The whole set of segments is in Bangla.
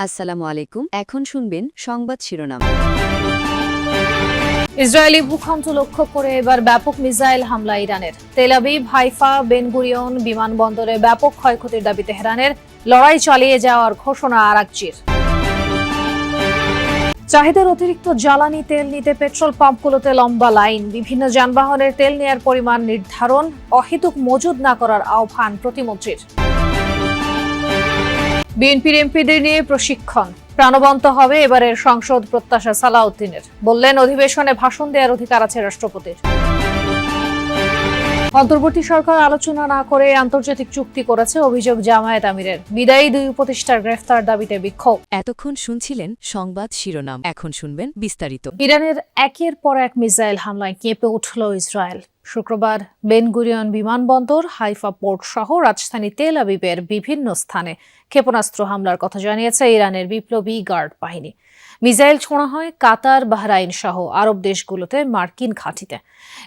আসসালামু আলাইকুম। এখন শুনবেন সংবাদ শিরোনাম। ইসরায়েলি ভূখণ্ড লক্ষ্য করে এবার ব্যাপক মিসাইল হামলা ইরানের। Tel Aviv, Haifa, Ben Gurion বিমানবন্দরে ব্যাপক ক্ষয়ক্ষতির দাবি তেহরানের। লড়াই চালিয়ে যাওয়ার ঘোষণা আরাকচির। চাহিদার অতিরিক্ত জ্বালানি তেল নিতে পেট্রোল পাম্পগুলোতে লম্বা লাইন। বিভিন্ন যানবাহনের তেল নেয়ার পরিমাণ নির্ধারণ, অহেতুক মজুদ না করার আহ্বান প্রতিমন্ত্রীর। বিএনপির এমপিদের নিয়ে প্রশিক্ষণ, প্রাণবন্ত হবে এবারের সংসদ প্রত্যাশা সালাউদ্দিনের। বললেন, অধিবেশনে ভাষণ দেওয়ার অধিকার আছে রাষ্ট্রপতির। অন্তর্বর্তী সরকার আলোচনা না করে আন্তর্জাতিক চুক্তি করেছে, অভিযোগ জামায়াত আমিরের। বিদায়ী দুই উপদেষ্টার গ্রেফতার দাবিতে বিক্ষোভ। এতক্ষণ শুনছিলেন সংবাদ শিরোনাম, এখন শুনবেন বিস্তারিত। ইরানের একের পর এক মিসাইল হামলায় কেঁপে উঠল ইসরায়েল। শুক্রবার বেন গুরিয়ন বিমানবন্দর, হাইফা পোর্ট সহ রাজধানী তেল আবিবের বিভিন্ন স্থানে ক্ষেপণাস্ত্র হামলার কথা জানিয়েছে ইরানের বিপ্লবী গার্ড বাহিনী। মিসাইল ছোঁড়া হয় কাতার, বাহরাইন সহ আরব দেশগুলোতে মার্কিন ঘাঁটিতে।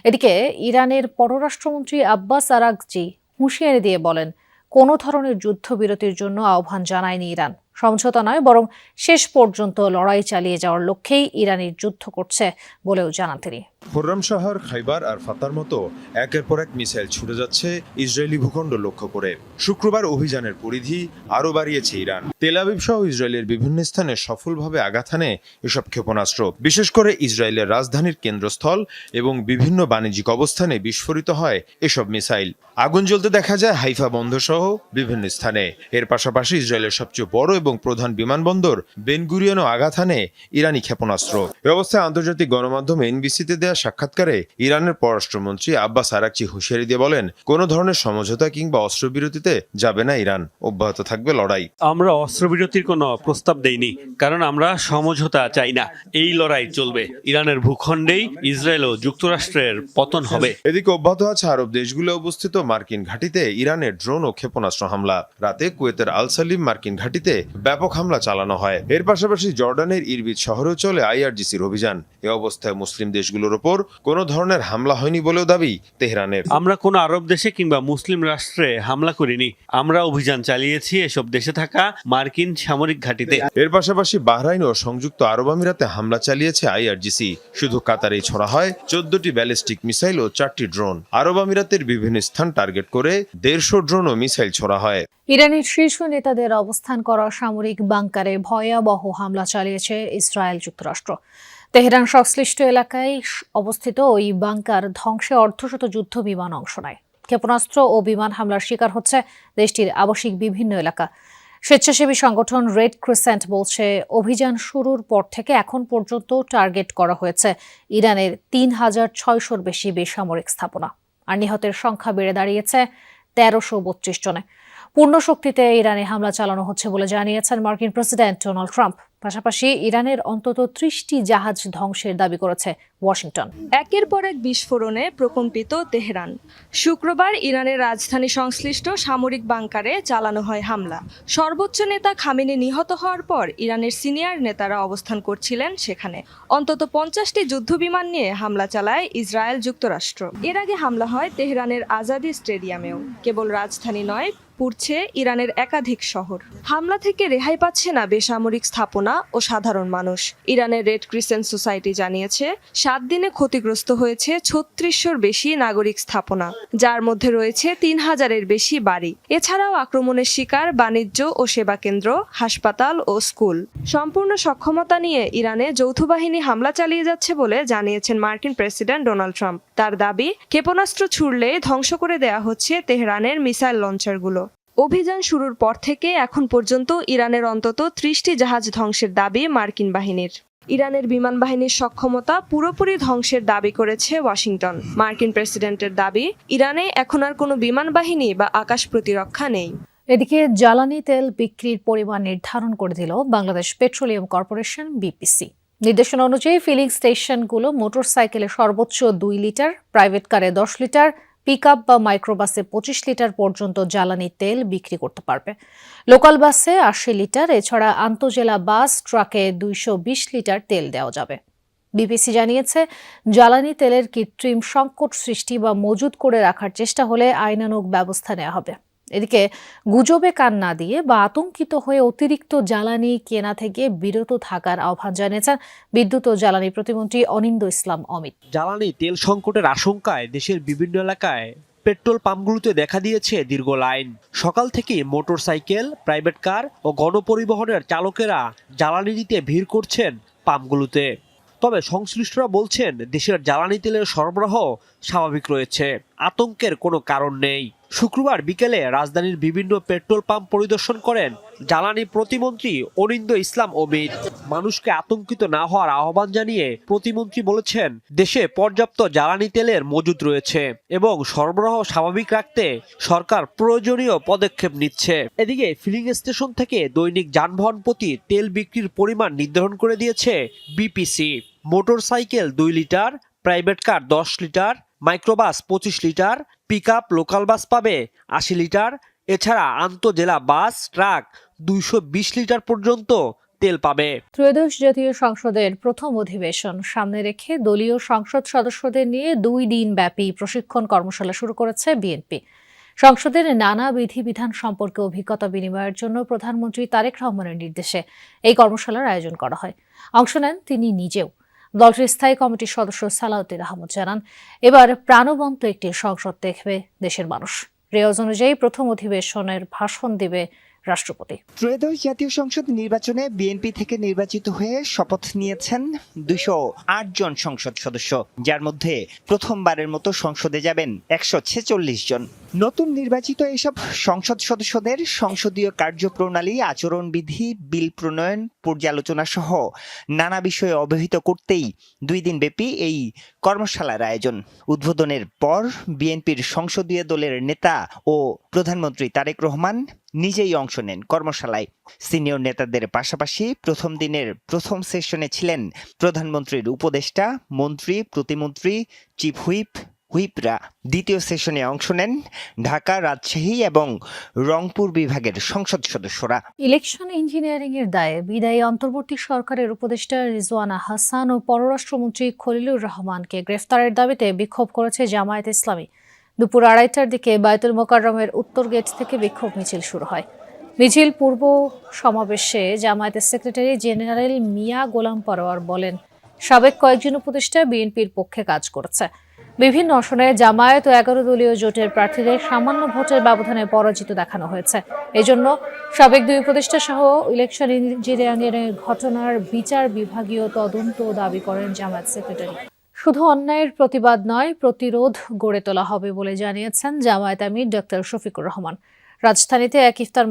এদিকে ইরানের পররাষ্ট্রমন্ত্রী আব্বাস আরাকচি হুঁশিয়ারি দিয়ে বলেন, কোনো ধরনের যুদ্ধবিরতির জন্য আহ্বান জানায়নি ইরান। সমঝোতা নয়, বরং শেষ পর্যন্ত লড়াই চালিয়ে যাওয়ার লক্ষ্যেই ইরানের যুদ্ধ করছে বলেও জানান তিনি। খুররাম শহর, খাইবার আর ফাতার মতো একের পর এক মিসাইল ছুটে যাচ্ছে ইসরায়েলি ভূখণ্ড লক্ষ্য করে। শুক্রবার অভিযানের পরিধি আরও বাড়িয়েছে ইরান। তেল আবিব সহ ইসরায়েলের বিভিন্ন স্থানে সফলভাবে আঘাত হানে এসব ক্ষেপণাস্ত্র। বিশেষ করে ইসরায়েলের রাজধানীর কেন্দ্রস্থল এবং বিভিন্ন বাণিজ্যিক অবস্থানে বিস্ফোরিত হয় এসব মিসাইল। আগুন জ্বলতে দেখা যায় হাইফা বন্দর সহ বিভিন্ন স্থানে। এর পাশাপাশি ইসরায়েলের সবচেয়ে বড় এবং প্রধান বিমানবন্দর বেন গুরিয়নও আঘাত হানে ইরানি ক্ষেপণাস্ত্র। এ অবস্থায় আন্তর্জাতিক গণমাধ্যম এনবিসিতে দেওয়া সাক্ষাৎকারে ইরানের পররাষ্ট্রমন্ত্রী আব্বাস আরাকচি হুঁশিয়ারি দিয়ে বলেন, কোনো ধরনের সমঝোতা কিংবা অস্ত্রবিরতিতে যাবে না ইরান, অব্যাহত থাকবে লড়াই। আমরা অস্ত্রবিরতির কোনো প্রস্তাব দেইনি, কারণ আমরা সমঝোতা চাই না। এই লড়াই চলবে। ইরানের ভূখণ্ডেই ইসরায়েল ও যুক্তরাষ্ট্রের পতন হবে। এদিকে অব্যাহত আছে আরব দেশগুলো অবস্থিত মার্কিন ঘাঁটিতে ইরানের ড্রোন ও ক্ষেপণাস্ত্র হামলা। রাতে কুয়েতের আল সালিম মার্কিন ঘাঁটিতে ব্যাপক হামলা চালানো হয়। এর পাশাপাশি জর্ডানের ইরবিদ শহরেও চলে আইআরজিসির অভিযান। এ অবস্থায় মুসলিম দেশগুলোর ওপর কোনো ধরনের হামলা হয়নি বলেও দাবি তেহরানের। আমরা কোনো আরব দেশে কিংবা মুসলিম রাষ্ট্রে হামলা করিনি। আমরা অভিযান চালিয়েছি এসব দেশে থাকা মার্কিন সামরিক ঘাঁটিতে। এর পাশাপাশি বাহরাইন ও সংযুক্ত আরব আমিরাতে হামলা চালিয়েছে আইআরজিসি। শুধু কাতারেই ছড়া হয় 14টি ব্যালিস্টিক মিসাইল ও 4টি ড্রোন। আরব আমিরাতের বিভিন্ন স্থান টার্গেট করে 150 ড্রোন ও মিসাইল ছোড়া হয়। ইরানের শীর্ষ নেতাদের অবস্থান করা সামরিক বাংকারে ভয়াবহ হামলা চালিয়েছে ইসরায়েল যুক্তরাষ্ট্র। তেহরান সংশ্লিষ্ট এলাকায় অবস্থিত ওই বাংকার ধ্বংসে অর্ধশত যুদ্ধ বিমান অংশ নেয়। ক্ষেপণাস্ত্র ও বিমান হামলার শিকার হচ্ছে দেশটির আবাসিক বিভিন্ন এলাকা। স্বেচ্ছাসেবী সংগঠন রেড ক্রিসেন্ট বলছে, অভিযান শুরুর পর থেকে এখন পর্যন্ত টার্গেট করা হয়েছে ইরানের 3600-র বেশি বেসামরিক স্থাপনা। আর নিহতের সংখ্যা বেড়ে দাঁড়িয়েছে 1332 জনে। পূর্ণ শক্তিতে ইরানে হামলা চালানো হচ্ছে বলে জানিয়েছেন মার্কিন প্রেসিডেন্ট ডোনাল্ড ট্রাম্প। পাশাপাশি ইরানের অন্তত 30টি জাহাজ ধ্বংসের দাবি করেছে ওয়াশিংটন। একের পর এক বিস্ফোরণে প্রকম্পিত তেহরান। শুক্রবার ইরানের রাজধানী সংশ্লিষ্ট সামরিক বাংকারে চালানো হয় হামলা। সর্বোচ্চ নেতা খামেনি নিহত হওয়ার পর ইরানের সিনিয়র নেতারা অবস্থান করছিলেন সেখানে। অন্তত 50টি যুদ্ধবিমান নিয়ে হামলা চালায় ইসরায়েল যুক্তরাষ্ট্র। এর আগে হামলা হয় তেহরানের আজাদি স্টেডিয়ামেও। কেবল রাজধানী নয়, পুড়ছে ইরানের একাধিক শহর। হামলা থেকে রেহাই পাচ্ছে না বেসামরিক স্থাপনা ও সাধারণ মানুষ। ইরানের রেড ক্রিসেন্ট সোসাইটি জানিয়েছে, 7 দিনে ক্ষতিগ্রস্ত হয়েছে 3600-র বেশি নাগরিক স্থাপনা, যার মধ্যে রয়েছে 3000-এর বেশি বাড়ি। এছাড়াও আক্রমণের শিকার বাণিজ্য ও সেবা কেন্দ্র, হাসপাতাল ও স্কুল। সম্পূর্ণ সক্ষমতা নিয়ে ইরানে যৌথ বাহিনী হামলা চালিয়ে যাচ্ছে বলে জানিয়েছেন মার্কিন প্রেসিডেন্ট ডোনাল্ড ট্রাম্প। তার দাবি, ক্ষেপণাস্ত্র ছুড়লে ধ্বংস করে দেয়া হচ্ছে তেহরানের মিসাইল লঞ্চারগুলো। অভিযান শুরুর পর থেকে এখন পর্যন্ত ইরানের অন্তত 30টি জাহাজ ধ্বংসের দাবি মার্কিন বাহিনীর। ইরানের বিমান বাহিনীর সক্ষমতা পুরোপুরি ধ্বংসের দাবি করেছে ওয়াশিংটন। মার্কিন প্রেসিডেন্টের দাবি, ইরানে এখন আর কোনো বিমান বাহিনী বা আকাশ প্রতিরক্ষা নেই। এদিকে জ্বালানি তেল বিক্রির পরিমাণ নির্ধারণ করে দিল বাংলাদেশ পেট্রোলিয়াম কর্পোরেশন বিপিসি। নির্দেশনা অনুযায়ী ফিলিং স্টেশনগুলো মোটরসাইকেলে সর্বোচ্চ 2 লিটার, প্রাইভেট কারে 10 লিটার, পিকআপ বা মাইক্রোবাসে 25 লিটার পর্যন্ত জ্বালানি তেল বিক্রি করতে পারবে। লোকাল বাসে 80 লিটার, এছাড়া আন্তজেলা বাস, ট্রাকে 220 লিটার তেল দেওয়া যাবে। বিপিসি জানিয়েছে, জ্বালানি তেলের কৃত্রিম সংকট সৃষ্টি বা মজুত করে রাখার চেষ্টা হলে আইনানুগ ব্যবস্থা নেওয়া হবে। এদিকে গুজবে কান না দিয়ে বা আতঙ্কিত হয়ে অতিরিক্ত জ্বালানি কেনা থেকে বিরত থাকার আহ্বান জানিয়েছেন বিদ্যুৎ ও জ্বালানি প্রতিমন্ত্রী অনিন্দ ইসলাম অমিত। জ্বালানি তেল সংকটের আশঙ্কায় দেশের বিভিন্ন এলাকায় পেট্রোল পাম্পগুলোতে দেখা দিয়েছে দীর্ঘ লাইন। সকাল থেকে মোটরসাইকেল, প্রাইভেট কার ও গণপরিবহনের চালকেরা জ্বালানি দিতে ভিড় করছেন পাম্পগুলোতে। তবে সংশ্লিষ্টরা বলছেন দেশের জ্বালানি তেলের সরবরাহ স্বাভাবিক রয়েছে, আতঙ্কের কোনো কারণ নেই। শুক্রবার বিকেলে রাজধানীর বিভিন্ন পেট্রোল পাম্প পরিদর্শন করেন জ্বালানি প্রতিমন্ত্রী অনিন্দ ইসলাম অমিত। মানুষকে আতঙ্কিত না হওয়ার আহ্বান জানিয়ে প্রতিমন্ত্রী বলেছেন দেশে পর্যাপ্ত জ্বালানি তেলের মজুদ রয়েছে এবং সরবরাহ স্বাভাবিক রাখতে সরকার প্রয়োজনীয় পদক্ষেপ নিচ্ছে। এদিকে ফিলিং স্টেশন থেকে দৈনিক যানবাহন প্রতি তেল বিক্রির পরিমাণ নির্ধারণ করে দিয়েছে BPC. Motorcycle 2 litre, private car 10 litre, microbus 25 litre, pickup local bus পাবে 80 লিটার। এছাড়া আন্তঃজেলা বাস, ট্রাক 220 লিটার পর্যন্ত তেল পাবে। ত্রয়োদশ জাতীয় সংসদের প্রথম অধিবেশন সামনে রেখে দলীয় সংসদ সদস্যদের নিয়ে 2 দিন ব্যাপী প্রশিক্ষণ কর্মশালা শুরু করেছে বিএনপি। সংসদের নানা বিধিবিধান সম্পর্কে অভিজ্ঞতা বিনিময়ের জন্য প্রধানমন্ত্রী তারেক রহমানের নির্দেশে এই কর্মশালার আয়োজন করা হয়। অংশ নেন তিনি নিজেও। দলটির স্থায়ী কমিটির সদস্য সালাউদ্দিন আহমদ জানান, এবার প্রাণবন্ত একটি সংসদ দেখবে দেশের মানুষ। রেওয়াজ অনুযায়ী প্রথম অধিবেশনের ভাষণ দেবে রাষ্ট্রপতি। ত্রয়োদশ জাতীয় সংসদ নির্বাচনে বিএনপি থেকে নির্বাচিত হয়ে শপথ নিয়েছেন 208 জন সংসদ সদস্য, যার মধ্যে প্রথমবারের মতো সংসদে যাবেন 146 জন। নতুন নির্বাচিত এসব সংসদ সদস্যদের সংসদীয় কার্যপ্রণালী, আচরণবিধি, বিল প্রণয়ন, পর্যালোচনা সহ নানা বিষয়ে অবহিত করতেই 2 দিন ব্যাপী এই কর্মশালার আয়োজন। উদ্বোধনের পর বিএনপির সংসদীয় দলের নেতা ও প্রধানমন্ত্রী তারেক রহমান নিজেই অংশ নেন কর্মশালায়। সিনিয়র নেতাদের পাশাপাশি প্রথম দিনের প্রথম সেশনে ছিলেন প্রধানমন্ত্রীর উপদেষ্টা, মন্ত্রী, প্রতিমন্ত্রী, চিফ হুইপরা। দ্বিতীয় সেশনে অংশ নেন ঢাকা, রাজশাহী এবং রংপুর বিভাগের সংসদ সদস্যরা। ইলেকশন ইঞ্জিনিয়ারিং এর দায়ে বিদায়ী অন্তর্বর্তী সরকারের উপদেষ্টা রিজওয়ানা হাসান ও পররাষ্ট্রমন্ত্রী খলিলুর রহমানকে গ্রেফতারের দাবিতে বিক্ষোভ করেছে জামায়াতে ইসলামী। দুপুর 2:30টার দিকে বায়তুল মোকাররমের উত্তর গেট থেকে বিক্ষোভ মিছিল শুরু হয়। মিছিল পূর্ব সমাবেশে জামায়াতের সেক্রেটারি জেনারেল মিয়া গোলাম পরোয়ার বলেন, সাবেক কয়েকজন উপদেষ্টা বিএনপির পক্ষে কাজ করেছে। বিভিন্ন আসনে জামায়াত ও 11 দলীয় জোটের প্রার্থীদের সামান্য ভোটের ব্যবধানে পরাজিত দেখানো হয়েছে। এজন্য সাবেক 2 উপদেষ্টা সহ ইলেকশন ইঞ্জিনিয়ারিং এর ঘটনার বিচার বিভাগীয় তদন্ত দাবি করেন জামায়াত সেক্রেটারি। শুধু অন্যায়ের প্রতিবাদ নয়, প্রতিরোধ গড়ে তোলা হবে বলে জানিয়েছেন জামায়াত আমির ডক্টর শফিকুর রহমান। রাজধানীতে এক ইফতার